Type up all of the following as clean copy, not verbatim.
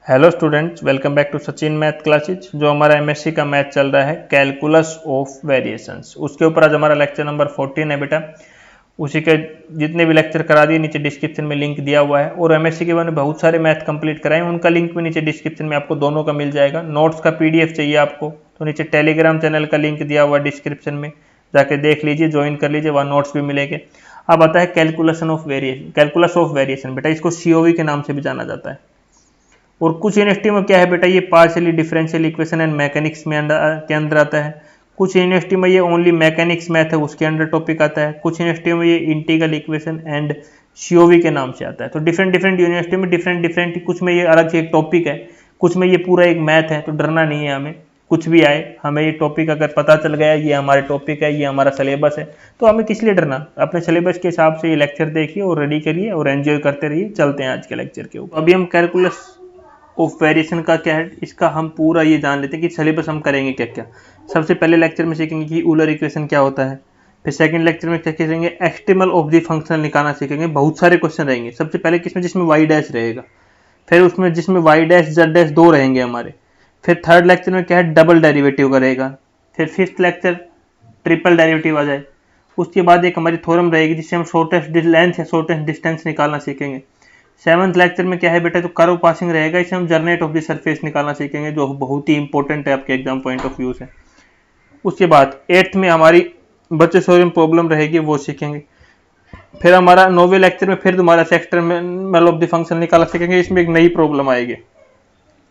Hello students, welcome back to Sachin math classes. जो हमारा MSc का मैथ चल रहा है कैलकुलस ऑफ वेरिएशंस, उसके ऊपर आज हमारा लेक्चर नंबर 14 है बेटा। उसी के जितने भी लेक्चर करा दिए नीचे डिस्क्रिप्शन में लिंक दिया हुआ है, और एमएससी के मैंने बहुत सारे मैथ कंप्लीट कराए, उनका लिंक भी नीचे डिस्क्रिप्शन में आपको दोनों का मिल जाएगा। नोट्स का पीडीएफ चाहिए आपको तो नीचे टेलीग्राम चैनल का लिंक दिया हुआ है डिस्क्रिप्शन में, जाके देख लीजिए, ज्वाइन कर लीजिए, वहाँ नोट्स भी मिलेंगे। अब आता है calculation of variation, calculus of variation बेटा, इसको सीओवी के नाम से भी जाना जाता है। और कुछ यूनिवर्सिटी में क्या है बेटा, ये partially differential equation and mechanics में के अंदर आता है। कुछ यूनिवर्सिटी में ये ओनली मैकेनिक्स मैथ है, उसके अंडर टॉपिक आता है। कुछ यूनिवर्सिटी में ये इंटीग्रल इक्वेशन एंड सीओवी के नाम से आता है। तो डिफरेंट डिफरेंट यूनिवर्सिटी में डिफरेंट कुछ में ये अलग से एक टॉपिक है, कुछ में ये पूरा एक मैथ है। तो डरना नहीं है हमें, कुछ भी आए, हमें ये टॉपिक अगर पता चल गया ये हमारे टॉपिक है, ये हमारा सिलेबस है, तो हमें किस लिए डरना। अपने सिलेबस के हिसाब से ये लेक्चर देखिए और रेडी करिए और एंजॉय करते रहिए। चलते हैं आज के लेक्चर के ऊपर। अभी हम कैलकुलस ऑफ वेरिएशन का क्या है, इसका हम पूरा ये जान लेते हैं कि सिलेबस हम करेंगे क्या क्या। सबसे पहले लेक्चर में सीखेंगे कि यूलर इक्वेशन क्या होता है। फिर सेकंड लेक्चर में क्या सीखेंगे, एक्सट्रीमल ऑफ द फंक्शनल निकालना सीखेंगे। बहुत सारे क्वेश्चन रहेंगे। सबसे पहले किसमें, जिसमें वाई डैश रहेगा, फिर उसमें जिसमें वाई डैश जेड डैश दो रहेंगे हमारे। फिर थर्ड लेक्चर में क्या है, डबल डेरिवेटिव का रहेगा। फिर फिफ्थ लेक्चर ट्रिपल डेरिवेटिव आ जाए। उसके बाद एक हमारी थ्योरम रहेगी जिससे हम शॉर्टेस्ट लेंथ या शॉर्टेस्ट डिस्टेंस निकालना सीखेंगे। सेवंथ लेक्चर में क्या है बेटा, तो कर्व पासिंग रहेगा, इसे हम जर्नेट ऑफ द सरफेस निकालना सीखेंगे, जो बहुत ही इंपॉर्टेंट है आपके एग्जाम पॉइंट ऑफ व्यू से। उसके बाद एट्थ में हमारी बच्चेसोरियम प्रॉब्लम रहेगी, वो सीखेंगे। फिर हमारा नौवे लेक्चर में फिर तुम्हारा एक्सट्रीमल ऑफ द फंक्शन निकालना सीखेंगे, इसमें एक नई प्रॉब्लम आएगी,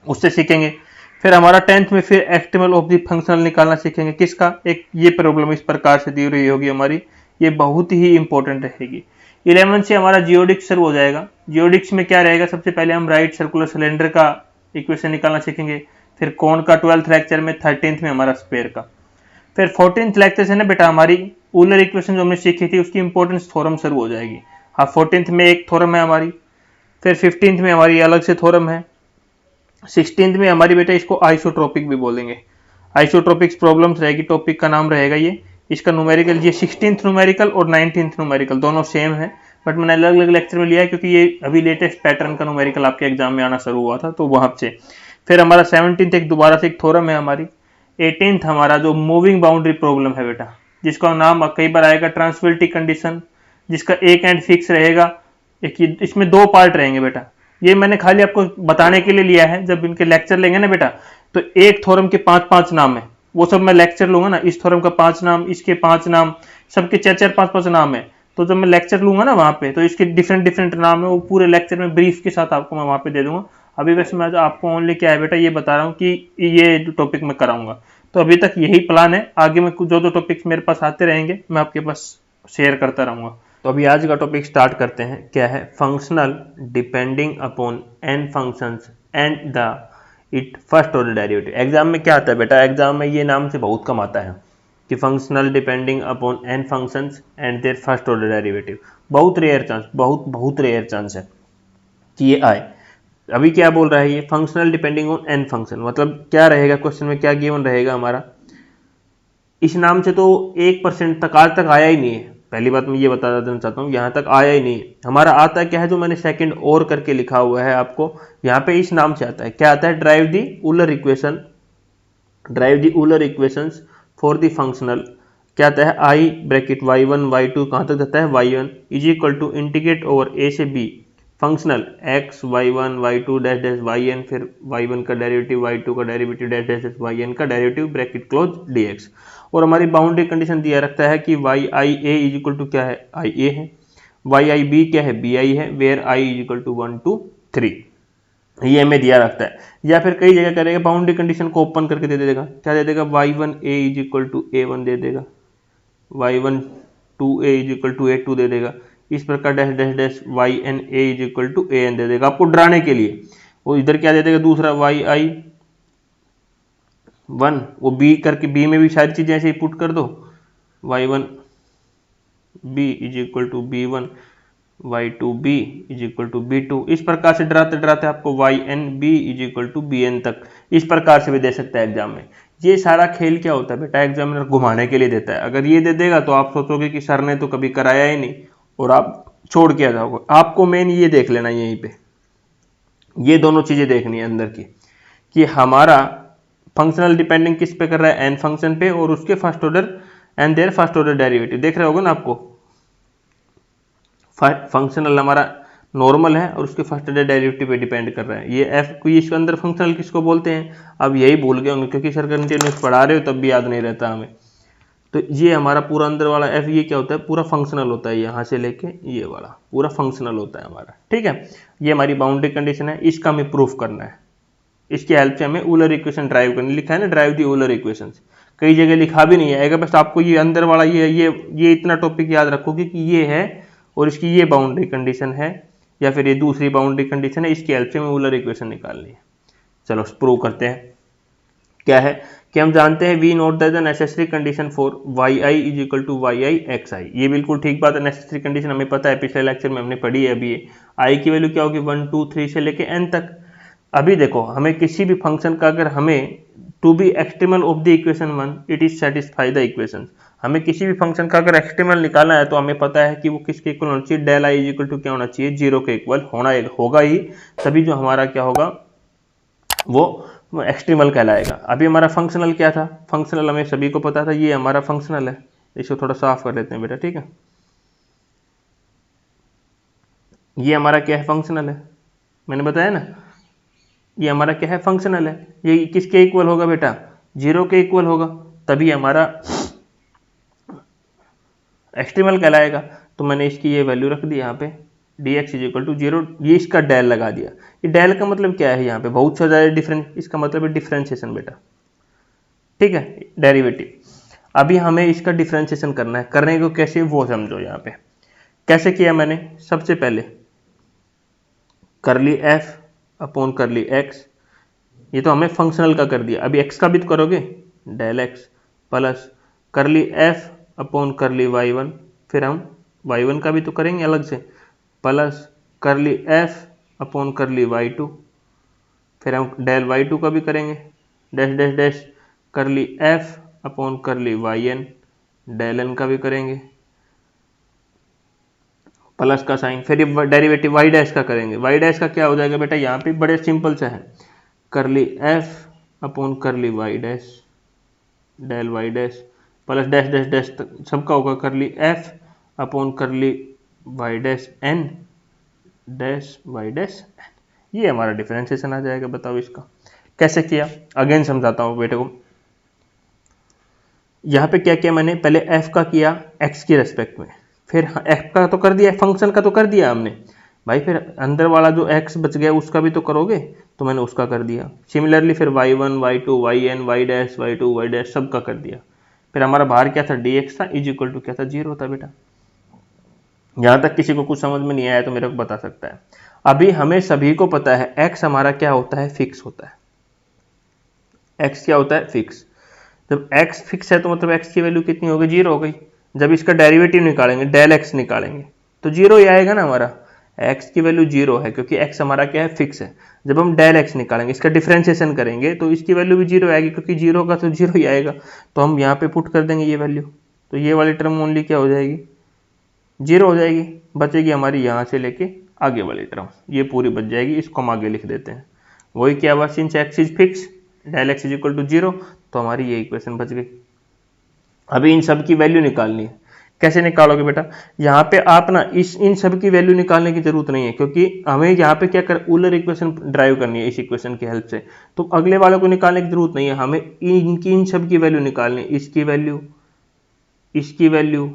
उससे सीखेंगे। फिर हमारा टेंथ में फिर एक्सट्रीमल ऑफ द फंक्शनल निकालना सीखेंगे। किसका, एक ये प्रॉब्लम इस प्रकार से दी रही होगी हमारी, ये बहुत ही इंपॉर्टेंट रहेगी। 11 से हमारा जियोडिक्स शुरू हो जाएगा। जियोडिक्स में क्या रहेगा, सबसे पहले हम राइट सर्कुलर सिलेंडर का इक्वेशन निकालना सीखेंगे। फिर कौन का 12th लेक्चर में, 13th में हमारा स्क्वायर का। फिर 14th लेक्चर से ना बेटा हमारी यूलर इक्वेशन जो हमने सीखी थी उसकी इंपॉर्टेंस थ्योरम शुरू हो जाएगी। हाँ, 14th में एक थ्योरम है हमारी। फिर 15th में हमारी अलग से थ्योरम है। 16th में हमारी बेटा इसको आइसोट्रोपिक भी बोलेंगे। आइसोट्रोपिक्स प्रॉब्लम्स रहेगी, टॉपिक का नाम रहेगा ये। इसका न्यूमेरिकल, ये 16th न्यूमेरिकल और 19th न्यूमेरिकल दोनों सेम है, बट मैंने अलग अलग लेक्चर में लिया है क्योंकि ये अभी लेटेस्ट पैटर्न का न्यूमेरिकल आपके एग्जाम में आना शुरू हुआ था, तो वहां से। फिर हमारा 17th एक दोबारा से एक थ्योरम है हमारी। 18th हमारा जो मूविंग बाउंड्री प्रॉब्लम है बेटा, जिसका नाम कई बार आएगा ट्रांसविलिटी कंडीशन, जिसका एक एंड फिक्स रहेगा। एक इसमें दो पार्ट रहेंगे बेटा, ये मैंने खाली आपको बताने के लिए लिया है। जब इनके लेक्चर लेंगे ना बेटा, तो एक थ्योरम के 5-5 नाम है, वो सब मैं लेक्चर लूंगा ना, इस थ्योरम का 5 नाम, इसके 5 नाम, सबके 4-4, 5-5 नाम है। तो जब मैं लेक्चर लूंगा ना वहां पे, तो इसके डिफरेंट डिफरेंट नाम है, वो पूरे लेक्चर में ब्रीफ के साथ आपको मैं वहां पे दे दूंगा। अभी वैसे मैं आपको ओनली क्या है बेटा, ये बता रहा हूँ कि ये जो टॉपिक मैं कराऊंगा। तो अभी तक यही प्लान है, आगे में जो जो टॉपिक्स मेरे पास आते रहेंगे मैं आपके पास शेयर करता रहूंगा। तो अभी आज का टॉपिक स्टार्ट करते हैं। क्या है, functional depending upon n functions and the it first order derivative. Exam में क्या आता है बेटा, एग्जाम में ये नाम से बहुत कम आता है कि functional depending upon n functions and their first order derivative. बहुत रेयर चांस, बहुत रेयर चांस है कि ये आए। अभी क्या बोल रहा है ये, functional depending on an function, मतलब क्या रहेगा क्वेश्चन में, क्या गिवन रहेगा हमारा। इस नाम से तो 1% तक आज तक आया ही नहीं है। पहली बात मैं ये बता देना चाहता हूँ, यहाँ तक आया ही नहीं है। हमारा आता क्या है, जो मैंने सेकंड और करके लिखा हुआ है आपको, यहाँ पे इस नाम से आता है। क्या आता है, drive the Euler equation, drive the Euler equations for the functional. क्या आता है, आई ब्रैकेट y1 y2 कहाँ तक जाता है, y1 is equal to integrate over a से b functional x y1 y2 dash dash yn, फिर y1 का डेरिवेटिव, y2 का डेरिवेटिव डैश डैश yn का डेरिवेटिव ब्रैकेट क्लोज dx। और हमारी बाउंड्री कंडीशन दिया रखता है कि y i a is equal to क्या है, i a है, y i b क्या है, b i है, where i is equal to 1 2 3, ये हमें दिया रखता है। या फिर कई जगह करेगा, बाउंड्री कंडीशन को ओपन करके दे देगा। क्या दे देगा, y1 a is equal to a1 दे देगा, y1 2a is equal to a2 दे देगा। इस प्रकार dash dash dash yn a is equal to an दे देगा आपको डराने के लिए। वो इधर क्या दे देगा, दूसरा yi 1, वो b करके b में भी सारी चीजें ऐसे ही पुट कर दो, y1 b is equal to b1, y2 b is equal to b2। इस प्रकार से डराते डराते आपको yn b is equal to bn तक इस प्रकार से भी दे सकता है एग्जाम में। ये सारा खेल क्या होता है बेटा, एग्जामिनर घुमाने के लिए देता है। अगर ये दे देगा तो आप सोचोगे कि सर ने तो कभी कराया ही नहीं और आप छोड़ के आ जाओगे। आपको मेन ये देख लेना यहीं पे ये दोनों चीजें देखनी है अंदर की कि हमारा फंक्शनल डिपेंडिंग किस पे कर रहा है, एन फंक्शन पे, और उसके first order and their first order derivative देख रहे होगे ना आपको। फंक्शनल हमारा नॉर्मल है और उसके फर्स्ट ऑर्डर डेरिवेटिव पे डिपेंड कर रहा है। ये एफ को इसके अंदर फंक्शनल किसको बोलते हैं, अब यही भूल गए होंगे क्योंकि सर कंटिन्यूस पढ़ा रहे हो तब भी याद नहीं रहता हमें। तो ये हमारा पूरा अंदर वाला एफ ये क्या होता है, पूरा फंक्शनल होता है, यहाँ से लेके ये वाला पूरा फंक्शनल होता है हमारा, ठीक है। ये हमारी बाउंड्री कंडीशन है, इसका हमें प्रूफ करना है, इसकी हेल्प से हमें यूलर इक्वेशन ड्राइव करनी, लिखा है ना ड्राइव दी यूलर इक्वेशंस, कई जगह लिखा भी नहीं आएगा, बस आपको ये अंदर वाला ये इतना टॉपिक याद रखोगे कि ये है और इसकी ये बाउंड्री कंडीशन है या फिर ये दूसरी बाउंड्री कंडीशन है, इसकी हेल्प से हमें यूलर इक्वेशन निकालनी है। चलो प्रूव करते हैं। क्या है कि हम जानते हैं we note that the necessary condition for Y I is equal to Y I X I. ये बिल्कुल ठीक बात है, नेसेसरी कंडीशन हमें पता है, पिछले लेक्चर में हमने पढ़ी है। अभी आई की वैल्यू क्या होगी 1 2 3 से लेके एन तक। अभी देखो हमें किसी भी फंक्शन का अगर हमें to be extremal of the equation 1 it is satisfy the equation, हमें किसी भी फंक्शन का अगर एक्सट्रीमल निकालना है तो हमें पता है कि वो किसके इक्वल होना चाहिए, del i is equal to क्या होना चाहिए, 0 के इक्वल होगा ही, तभी जो हमारा क्या होगा वो एक्सट्रीमल कहलाएगा। अभी हमारा फंक्शनल क्या था, फंक्शनल हमें सभी को पता था, ये हमारा फंक्शनल है। इसको थोड़ा साफ कर लेते हैं बेटा, ठीक है। ये हमारा क्या है, फंक्शनल है, मैंने बताया ना, ये हमारा क्या है, फंक्शनल है। ये किसके इक्वल होगा बेटा, 0 के इक्वल होगा, तभी हमारा एक्सट्रीमल कहलाएगा। तो मैंने इसकी ये वैल्यू रख दी यहाँ पे, dx इज इक्वल टू 0, ये इसका डेल लगा दिया। ये डेल का मतलब क्या है, यहाँ पे बहुत सा ज्यादा डिफरेंस, इसका मतलब है डिफरेंशिएशन बेटा, ठीक है, डेरिवेटिव। अभी हमें इसका डिफरेंशिएशन करना है, करने को कैसे वो समझो। यहाँ पे कैसे किया मैंने, सबसे पहले करली एफ अपॉन करली एक्स, ये तो हमें फंक्शनल का कर दिया, अभी एक्स का भी तो करोगे, del x plus curly f upon curly y one, फिर हम वाई वन का भी तो करेंगे अलग से, plus curly f upon curly Y to, फिर हम डेल वाई टू का भी करेंगे, डैश डैश डैश करली f upon curly Y N, del N का भी करेंगे, प्लस का साइन, फिर डेरिवेटिव वाई डैश का करेंगे। वाई डैश का क्या हो जाएगा बेटा, यहाँ पे बड़े सिंपल सा है, curly f upon curly y dash del y dash plus dash dash dash सबका होगा curly f upon curly y dash n dash y dash n. ये हमारा डिफरेंशिएशन आ जाएगा। बताओ इसका कैसे किया, अगेन समझाता हूँ बेटे को। यहाँ पे क्या किया मैंने, पहले एफ का किया एक्स की रेस्पेक्ट में, फिर एफ का तो कर दिया, फंक्शन का तो कर दिया हमने भाई, फिर अंदर वाला जो एक्स बच गया उसका भी तो करोगे, तो मैंने उसका कर दिया। सिमिलरली फिर y one y two y n y dash y two y dash सबका कर दिया। फिर हमारा बाहर क्या था, डी एक्स था इज इक्वल टू क्या था, 0 था बेटा। यहां तक किसी को कुछ समझ में नहीं आया तो मेरे को बता सकता है। अभी हमें सभी को पता है एक्स हमारा क्या होता है, फिक्स होता है। एक्स क्या होता है, फिक्स। जब एक्स फिक्स है तो मतलब एक्स की वैल्यू कितनी हो गई, 0 हो गई। जब इसका डेरिवेटिव निकालेंगे, डेल एक्स निकालेंगे, तो 0 ही आएगा ना हमारा, एक्स की वैल्यू 0 है क्योंकि एक्स हमारा क्या है, फिक्स है। जब हम डेल एक्स निकालेंगे, इसका डिफरेंशिएशन करेंगे, तो इसकी वैल्यू भी 0 आएगी क्योंकि 0 का तो 0 ही आएगा। तो हम यहाँ पे पुट कर देंगे ये वैल्यू, तो ये वाली टर्म ओनली क्या हो जाएगी, 0 हो जाएगी। बचेगी हमारी यहाँ से लेके आगे वाली टर्म, ये पूरी बच जाएगी, इसको हम आगे लिख देते हैं। वही क्या हुआ, since x is fix del x is equal to 0, तो हमारी ये इक्वेशन बच गई। अभी इन सब की वैल्यू निकालनी है। कैसे निकालोगे बेटा, यहाँ पे आप ना इन सब की वैल्यू निकालने की जरूरत नहीं है क्योंकि हमें यहाँ पे क्या कर, यूलर इक्वेशन ड्राइव करनी है इस इक्वेशन की हेल्प से, तो अगले वाले को निकालने की जरूरत नहीं है, हमें इन सब की वैल्यू निकालनी है। इसकी वैल्यू, इसकी वैल्यू,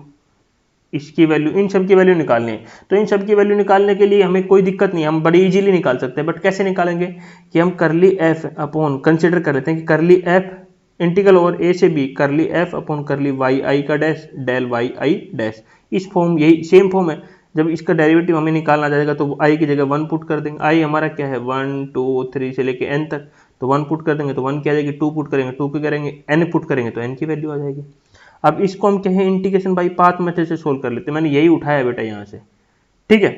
इसकी वैल्यू, इन सब की वैल्यू निकालनी है। तो इन सब की वैल्यू निकालने के लिए हमें कोई दिक्कत नहीं है, हम बड़ी इजीली निकाल सकते हैं। बट कैसे निकालेंगे कि हम करली एफ अपॉन, कंसिडर कर लेते हैं कि करली एफ इंटीग्रल ओवर ए से b curly f upon curly y i का dash del y i dash, इस फॉर्म, यही सेम फॉर्म है। जब इसका डेरिवेटिव हमें निकालना जाएगा तो आई की जगह 1 पुट कर देंगे। आई हमारा क्या है, 1 2 3 से लेके एन तक, तो 1 पुट कर देंगे तो 1 की आ जाएगी, 2 पुट करेंगे 2 की करेंगे, एन पुट करेंगे तो एन की वैल्यू आ जाएगी। अब इसको हम कहें इंटीग्रेशन बाई पाथ मेथड से सोल्व कर लेते हैं, मैंने यही उठाया बेटा यहाँ से, ठीक है।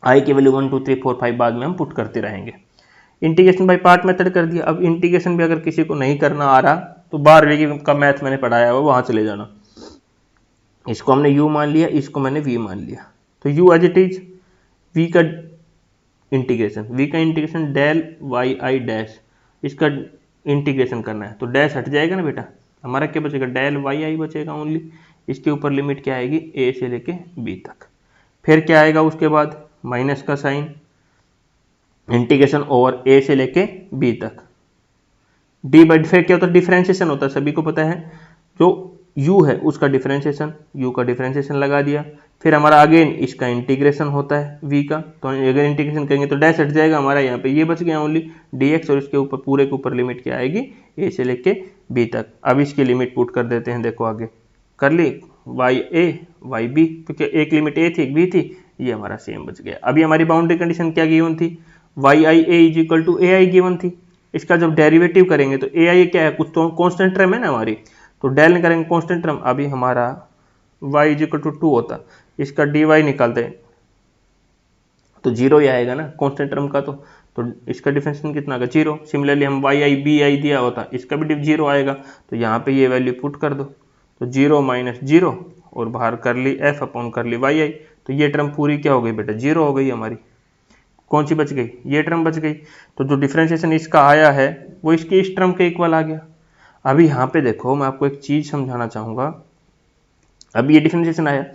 आई की वैल्यू 1 2 3 4 5 बाद में हम पुट करते रहेंगे। इंटीग्रेशन बाई पार्ट मेथड कर दिया। अब इंटीग्रेशन भी अगर किसी को नहीं करना आ रहा तो 12वीं का मैथ मैंने पढ़ाया हुआ, वहां चले जाना। इसको हमने u मान लिया, इसको मैंने v मान लिया, तो u as it is, v का इंटीग्रेशन, v का integration del y i dash, इसका इंटीग्रेशन करना है तो डैश हट जाएगा ना बेटा, हमारा क्या बचेगा, डेल वाई आई बचेगा ओनली। इसके ऊपर लिमिट क्या आएगी, a से लेके b तक। फिर क्या आएगा उसके बाद, माइनस का साइन, इंटीग्रेशन ओवर a से लेके b तक, डी बाई, फिर क्या होता है, डिफरेंशिएशन होता है, सभी को पता है, जो u है उसका डिफरेंशिएशन, u का डिफरेंशिएशन लगा दिया। फिर हमारा अगेन इसका इंटीग्रेशन होता है v का, तो अगर इंटीग्रेशन करेंगे तो डैश हट जाएगा हमारा, यहाँ पे ये बच गया ओनली dx, और इसके ऊपर पूरे के ऊपर लिमिट क्या आएगी, a से लेके b तक। अब इसकी लिमिट पुट कर देते हैं, देखो आगे कर ली, वाई ए वाई बी, क्योंकि एक लिमिट a थी एक b थी, ये हमारा सेम बच गया। अभी हमारी बाउंड्री कंडीशन क्या गिवन थी, y i a is equal to a i given थी। इसका जब डेरिवेटिव करेंगे तो ए आई क्या है, कुछ तो कांस्टेंट टर्म है ना हमारी, तो डेल करेंगे कांस्टेंट टर्म, अभी हमारा y इज इक्वल टू 2 होता, इसका dy निकालते हैं तो जीरो ही आएगा ना कांस्टेंट टर्म का, तो इसका डिफरेंशिएशन कितना आएगा, जीरो। सिमिलरली हम वाई आई बी आई दिया होता, इसका भी जीरो आएगा, तो यहाँ पे ये वैल्यू पुट कर दो, तो जीरो माइनस जीरो, और बाहर कर ली एफ अपॉन कर ली वाई आई, तो ये टर्म पूरी क्या हो गई बेटा, जीरो हो गई हमारी। कौन सी बच गई, ये टर्म बच गई। तो जो डिफरेंशिएशन इसका आया है वो इसके इस टर्म के इक्वल आ गया। अभी यहाँ पे देखो मैं आपको एक चीज समझाना चाहूंगा, अब ये डिफरेंशिएशन आया,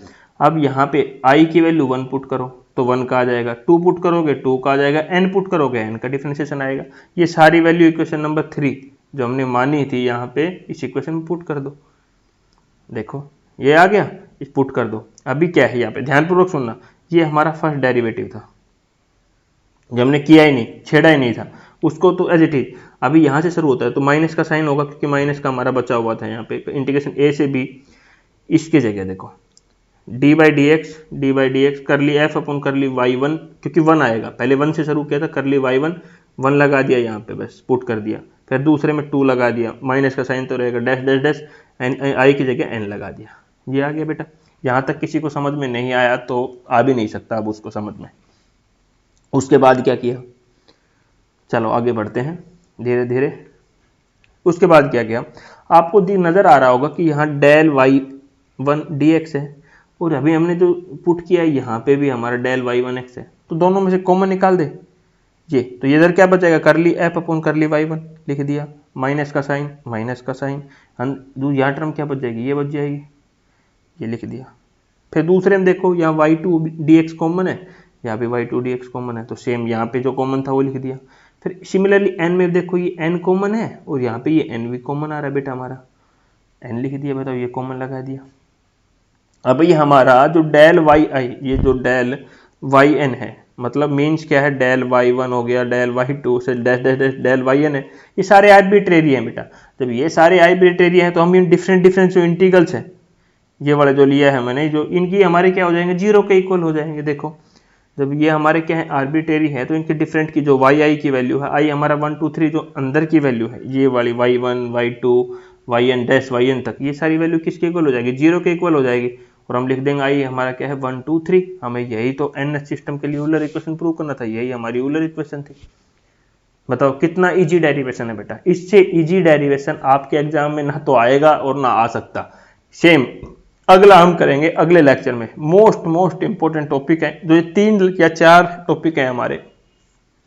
अब यहाँ पे i की वैल्यू 1 पुट करो तो 1 का आ जाएगा, 2 पुट करोगे 2 का आ जाएगा, n पुट करोगे n का डिफरेंशिएशन आएगा। ये सारी वैल्यू इक्वेशन नंबर 3 जो हमने मानी थी यहाँ पे इस इक्वेशन में पुट कर दो, देखो ये आ गया, इस पुट कर दो। अभी क्या है यहाँ पे ध्यानपूर्वक सुनना, ये हमारा फर्स्ट डेरिवेटिव था जो हमने किया ही नहीं, छेड़ा ही नहीं था उसको, तो एज इट इज। अभी यहाँ से शुरू होता है तो माइनस का साइन होगा, क्योंकि माइनस का हमारा बचा हुआ था यहाँ पे, इंटीग्रेशन a से b, इसके जगह देखो डी बाई डी एक्स कर ली एफ अपन कर ली y1, क्योंकि 1 आएगा, पहले 1 से शुरू किया था, कर ली y1, 1 लगा दिया यहाँ पे, बस पुट कर दिया। फिर दूसरे में 2 लगा दिया, माइनस का साइन तो रहेगा, डैश डैश डैश, आई की जगह n लगा दिया, ये आ गया बेटा। यहाँ तक किसी को समझ में नहीं आया तो आ भी नहीं सकता अब उसको समझ में। उसके बाद क्या किया, चलो आगे बढ़ते हैं धीरे धीरे। उसके बाद क्या किया, आपको नजर आ रहा होगा कि यहाँ डेल y1 dx है, और अभी हमने जो पुट किया है यहाँ पे भी हमारा डेल y1x है, तो दोनों में से कॉमन निकाल दे ये, तो ये इधर क्या बचेगा, कर ली एफ अपॉन कर ली y1 लिख दिया, माइनस का साइन, यहाँ टर्म क्या बच जाएगी, ये बच जाएगी, ये लिख दिया। फिर दूसरे में देखो यहाँ y2 dx कॉमन है, यहाँ पे y2 dx कॉमन है, तो सेम यहाँ पे जो कॉमन था वो लिख दिया। फिर सिमिलरली n में देखो ये n कॉमन है, और यहाँ पे ये n भी कॉमन आ रहा है बेटा, हमारा n लिख दिया, बताओ ये कॉमन लगा दिया। अब ये हमारा जो डेल वाई आई, ये जो डेल वाई एन है, मतलब मीन्स क्या है, डेल y1 हो गया, डेल y2 से dash dash dash del yn है, ये सारे आर्बिट्रेरी हैं बेटा। जब ये सारे आर्बिट्रेरी हैं तो हम डिफरेंट डिफरेंट जो इंटीग्रल्स हैं, ये वाला जो लिया है मैंने, जो इनकी हमारे क्या हो जाएंगे, जीरो के इक्वल हो जाएंगे। देखो जब ये हमारे क्या है आर्बिट्रेरी है, तो इनके डिफरेंट की जो वाई आई की वैल्यू है, आई हमारा 1 2 3 जो अंदर की वैल्यू है, ये वाली y1 y2 yn dash yn तक, ये सारी वैल्यू किसके इक्वल हो जाएगी, जीरो के इक्वल हो जाएगी, और हम लिख देंगे आई हमारा क्या है 1 2 3। हमें यही तो एन सिस्टम के लिए यूलर इक्वेशन प्रूव करना था, यही हमारी यूलर इक्वेशन थी। बताओ कितना इजी डेरिवेशन है बेटा, इससे इजी डेरिवेशन आपके एग्जाम में ना तो आएगा और ना आ सकता। सेम अगला हम करेंगे अगले लेक्चर में, मोस्ट इंपोर्टेंट टॉपिक है, जो ये 3 या 4 टॉपिक है हमारे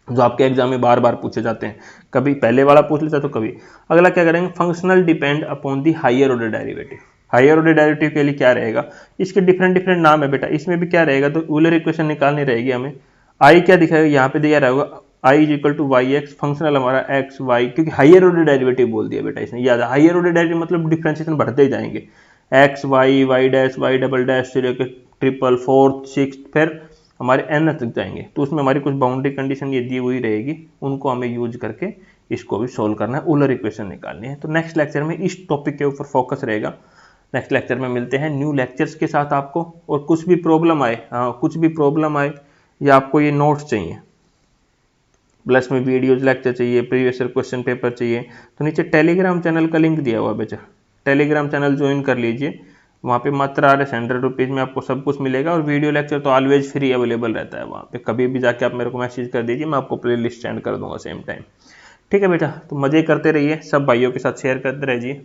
जो आपके एग्जाम में बार बार पूछे जाते हैं, कभी पहले वाला पूछ लेता तो कभी अगला क्या करेंगे, functional depend upon the higher order derivative. Higher order derivative के लिए क्या रहेगा, इसके डिफरेंट डिफरेंट नाम है बेटा, इसमें भी क्या रहेगा, तो यूलर इक्वेशन निकालनी रहेगी हमें। आई क्या दिखाएगा, यहाँ पे दिया रहेगा I is equal to Y X, functional हमारा एक्स वाई, क्योंकि हायर ऑर्डर डेरिवेटिव बोल दिया बेटा इसने, याद है हायर ऑर्डर डेरिवेटिव मतलब डिफरेंशिएशन बढ़ते ही जाएंगे, X Y Y dash Y double dash से लेकर ट्रिपल फोर्थ सिक्स, फिर हमारे एन तक जाएंगे। तो उसमें हमारी कुछ बाउंड्री कंडीशन ये दी हुई रहेगी, उनको हमें यूज करके इसको भी सोल्व करना है, यूलर इक्वेशन निकालनी है। तो नेक्स्ट लेक्चर में इस टॉपिक के ऊपर फोकस रहेगा। नेक्स्ट लेक्चर में मिलते हैं न्यू लेक्चर्स के साथ आपको, और कुछ भी प्रॉब्लम आए, कुछ भी प्रॉब्लम आए या आपको ये नोट्स चाहिए, प्लस में वीडियोज लेक्चर चाहिए, प्रीवियस ईयर क्वेश्चन पेपर चाहिए, तो नीचे टेलीग्राम चैनल का लिंक दिया हुआ बेटा, टेलीग्राम चैनल ज्वाइन कर लीजिए, वहाँ पे मात्र ₹100 में आपको सब कुछ मिलेगा, और वीडियो लेक्चर तो ऑलवेज फ्री अवेलेबल रहता है वहाँ पे, कभी भी जाके आप मेरे को मैसेज कर दीजिए, मैं आपको प्ले लिस्ट सेंड कर दूंगा सेम टाइम। ठीक है बेटा, तो मजे करते रहिए, सब भाइयों के साथ शेयर करते रहिए।